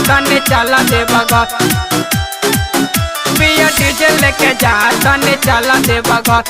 तने चला देवघर। पिया डीजे लेके जा तने चला देवघर।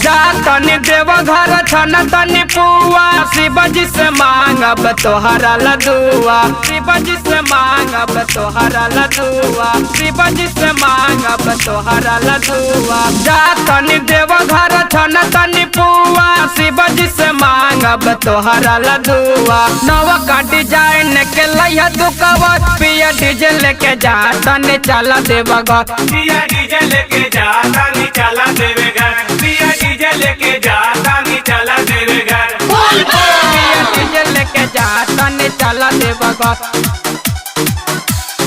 जा तनी देवघर छन तनी पुआ, शिवजी से मांगब तोहरा लदुआ। शिवजी से मांगब तोहरा लदुआ। शिवजी से मांगब तोहरा लदुआ। जा तनी देवघर छन तनी पुआ, शिवजी से मांगब तोहरा लदुआ। नवा का डिजाइन के लइहा दुकवर, पिया डीजे लेके जा तनी चला देवघर। पिया डीजे लेके जा तनी चला देवघर। पिया डीजे लेके जा तनी चला देवघर। पिया डीजे लेके जा तनी चला देवघर।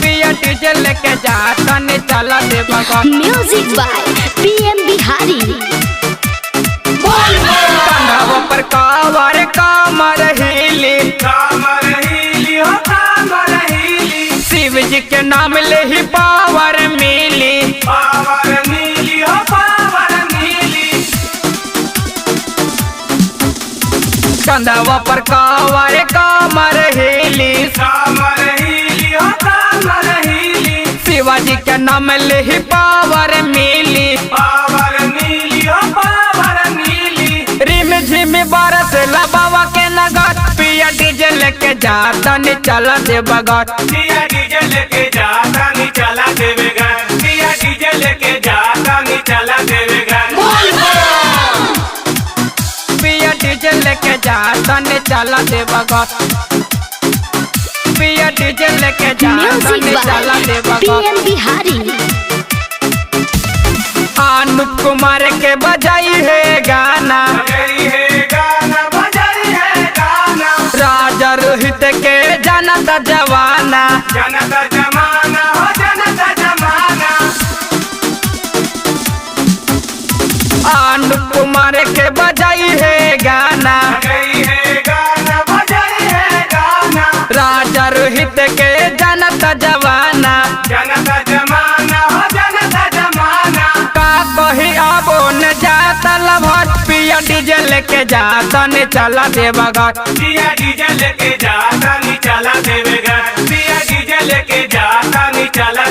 पिया डीजे लेके जा तनी चला Deoghar. Music by PM Bihari. कंधवा पर कावर कामर हिली, कामर हिली हो कामर हिली। शिव जी के नाम ले ही पावर मिली। पावर मिली हो पावर मिली। कंधवा पर कावर कामर हिली, कामर हिली हो कामर हिली। शिवाजी के नाम ले ही पावर मिली। पावर मिली हो पावर मिली। रिम झिम बरस बाबा के नगर, पिया डीजे लेके जा तनी चला देवघर। पिया डीजे लेके जा तनी चला देवघर। पिया डीजे लेके जा तनी चला देवघर। पिया डीजे लेके जा तनी चला देवघर। पिया डीजे लेके जा म्यूजिक तनी चला बाय देवघर। पीएम बिहारी। अनुप कुमार के बजाई है गाना, बजाई है गाना बजाई है गाना। राजा रोहित के जनता जवाना। जनता जमाना हो जनता जमाना। अनुप कुमार के बजाई है गाना, बजाई है गाना बजाई है गाना। राजा रोहित के जनता जवाना। जनता जमाना हो जनता जमाना। का कही आबो न जाता लभर, पिया डीजे लेके जा तनी चला देवघर। पिया डीजे लेके जा तनी चला देवघर। पिया डीजे लेके जा तनी चला